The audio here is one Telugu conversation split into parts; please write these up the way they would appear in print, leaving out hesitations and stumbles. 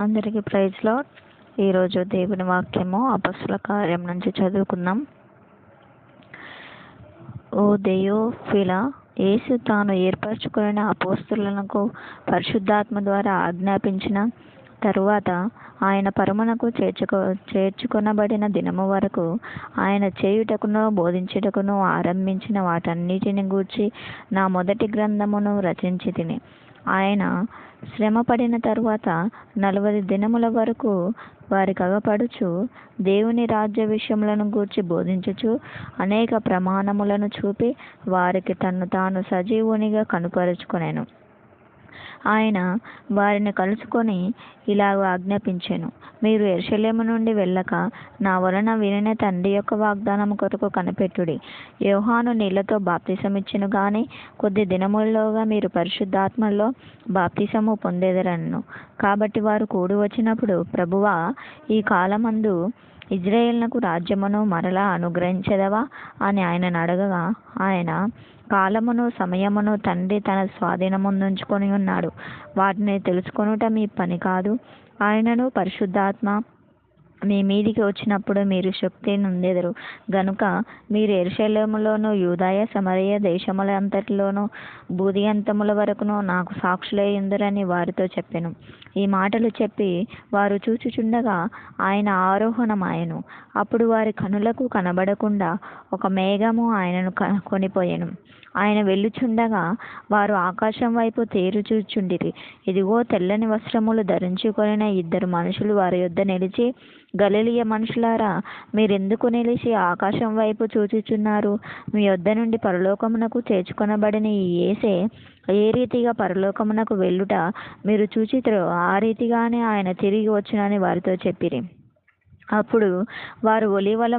అందరికీ ప్రైజ్ లార్డ్. ఈరోజు దేవుని వాక్యము అపొస్తలుల కార్యం నుంచి చదువుకుందాం. ఓ దెయోఫిలా, యేసు తాను ఏర్పరచుకున్న అపోస్తలులకు పరిశుద్ధాత్మ ద్వారా ఆజ్ఞాపించిన తరువాత ఆయన పరమునకు చేర్చుకొనబడిన దినము వరకు ఆయన చేయుటకును బోధించుటకును ఆరంభించిన వాటన్నిటిని గూర్చి నా మొదటి గ్రంథమును రచించి తిని. ఆయన శ్రమ పడిన తరువాత 40 దినముల వరకు వారికి అగపడుచు దేవుని రాజ్య విషయములను గూర్చి బోధించుచు అనేక ప్రమాణములను చూపి వారికి తన్ను తాను సజీవునిగా కనుపరుచుకొనెను. ఆయన వారిని కలుసుకొని ఇలాగ ఆజ్ఞాపించెను, మీరు యెరూషలేము నుండి వెళ్ళక నా వలన వినిన తండ్రి యొక్క వాగ్దానము కొరకు కనిపెట్టుడి. యోహాను నీళ్లతో బాప్తిసమిచ్చెను గాని కొద్ది దినముల్లోగా మీరు పరిశుద్ధాత్మలో బాప్తిసము పొందెదరనెను. కాబట్టి వారు కూడి వచ్చినప్పుడు, ప్రభువా, ఈ కాలమందు ఇజ్రాయేలునకు రాజ్యమును మరలా అనుగ్రహించెదవా అని ఆయనను అడగగా, ఆయన కాలమును సమయమును తండ్రి తన స్వాధీనముందుంచుకొని ఉన్నాడు. వాటిని తెలుసుకొనుట మీ పని కాదు. ఆయనను పరిశుద్ధాత్మ మీ మీదికి వచ్చినప్పుడు మీరు శక్తి నొందెదరు గనుక మీరు యెరూషలేములోను యూదాయ సమరయ దేశముల అంతటిలోను భూదిగంతముల వరకును నాకు సాక్షులయ్యుందురని వారితో చెప్పెను. ఈ మాటలు చెప్పి వారు చూచుచుండగా ఆయన ఆరోహణమాయెను. అప్పుడు వారి కనులకు కనబడకుండా ఒక మేఘము ఆయనను కొనిపోయెను. ఆయన వెళ్ళుచుండగా వారు ఆకాశం వైపు తేరు చూచుచుండిరి. ఇదిగో, తెల్లని వస్త్రములు ధరించుకొనిన 2 మనుషులు వారి యొద్ద నిలిచి, గలిలయ మనుషులారా, మీరెందుకు నిలిచి ఆకాశం వైపు చూచుచున్నారు? మీ యొద్ద నుండి పరలోకమునకు చేర్చుకొనబడిన ఈ యేసే ఏ రీతిగా పరలోకమునకు వెళ్ళుట మీరు చూచితిరో ఆ రీతిగానే ఆయన తిరిగి వచ్చునని వారితో చెప్పిరి. అప్పుడు వారు ఒలీవల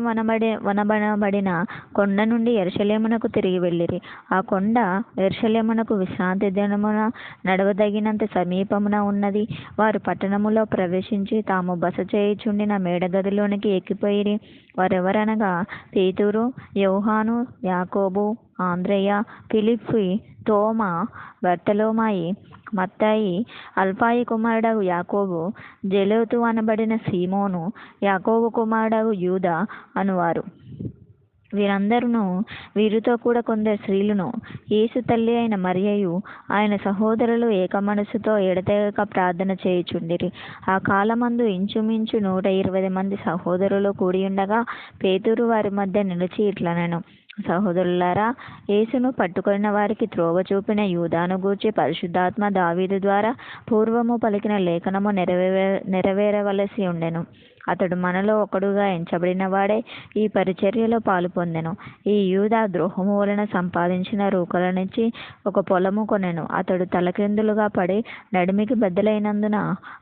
వనబడిన కొండ నుండి యెరూషలేమునకు తిరిగి వెళ్ళిరి. ఆ కొండ యెరూషలేమునకు విశ్రాంతి దినమున నడవదగినంత సమీపమున ఉన్నది. వారు పట్టణములో ప్రవేశించి తాము బస చేయుచుండిన మేడగదిలోనికి ఎక్కిపోయిరి. వారెవరనగా పేతురు, యోహాను, యాకోబు, ఆంద్రెయ, ఫిలిప్పు, తోమా, బర్తలోమాయి, మత్తాయి, అల్ఫాయి కుమారుడగు యాకోబు, జెలోతు అనబడిన సీమోను, యాకోబు కుమారుడగు యూదా అనువారు. వీరితో కూడా కొందరు స్త్రీలును, యేసు తల్లి అయిన మరియయు ఆయన సహోదరులు ఏక మనసుతో ఎడతెగక ప్రార్థన చేయుచుండిరి. ఆ కాలమందు ఇంచుమించు 120 మంది సహోదరులు కూడియుండగా పేతురు వారి మధ్య నిలిచి ఇట్లనెను, సహోదరులారా, యేసును పట్టుకొనిన వారికి త్రోవ చూపిన యూదాను గూర్చి పరిశుద్ధాత్మ దావీదు ద్వారా పూర్వము పలికిన లేఖనము నెరవేరవలసి ఉండెను. అతడు మనలో ఒకడుగా ఎంచబడిన వాడే ఈ పరిచర్యలో పాలు పొందెను. ఈ యూదా ద్రోహము వలన సంపాదించిన రూకలనిచ్చి ఒక పొలము కొనెను. అతడు తలక్రిందులుగా పడి నడిమికి బద్దలైనందున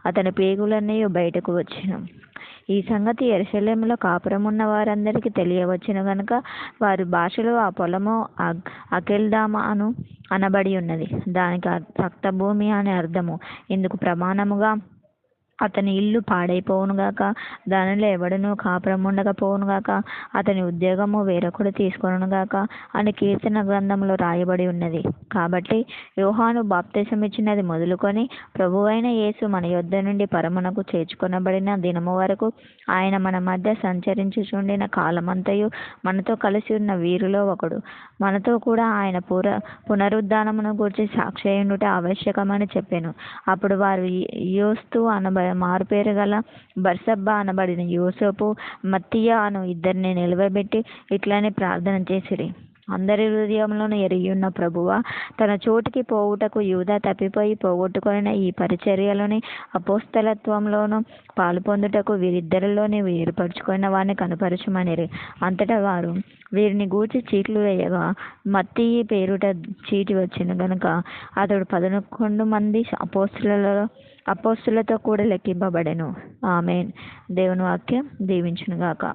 అతని పేగులన్నీ బయటకు వచ్చెను. ఈ సంగతి యెరూషలేములో కాపురమున్న వారందరికీ తెలియవచ్చెను గనుక వారి భాషలో ఆ పొలము అకెల్దమ అనబడి ఉన్నది. దానికి రక్తభూమి అని అర్థము. ఇందుకు ప్రమాణముగా అతని ఇల్లు పాడైపోవునుగాక, దానిలో ఎవడునూ కాపురముండకపోవునుగాక, అతని ఉద్యోగము వేరొకడు తీసుకొనుగాక అని కీర్తన గ్రంథంలో రాయబడి ఉన్నది. కాబట్టి యోహాను బాప్తిసమిచ్చినది మొదలుకొని ప్రభువైన యేసు మన యొద్ద నుండి పరమునకు చేర్చుకొనబడిన దినము వరకు ఆయన మన మధ్య సంచరించుచుండిన కాలమంతయు మనతో కలిసి ఉన్న వీరిలో ఒకడు. మనతో కూడా ఆయన పునరుద్ధానమును గూర్చి సాక్షి అయ్యుండుట ఆవశ్యకమని చెప్పెను. అప్పుడు వారు యోస్తు మారుపేరు గల బర్సబ్బా అనబడిన యోసేపు, మత్తీయ అను 2 నిలవబెట్టి ఇట్లని ప్రార్థన చేసిరి, అందరి హృదయంలోనూ ఎరిగియున్న ప్రభువా, తన చోటికి పోవుటకు యూదా తప్పిపోయి పోగొట్టుకొనిన ఈ పరిచర్యలోని అపోస్తలత్వంలోనూ పాలు పొందుటకు వీరిద్దరిలో నీవు ఏర్పరచుకున్న వారిని కనుపరచుమనిరి. అంతటా వారు వీరిని గూర్చి చీట్లు వేయగా మత్తయి పేరుట చీటి వచ్చెను గనుక అతడు 11 మంది అపోస్తలులతో కూడా లెక్కింపబడెను. ఆమేన్. దేవుని వాక్యం దీవించునుగాక.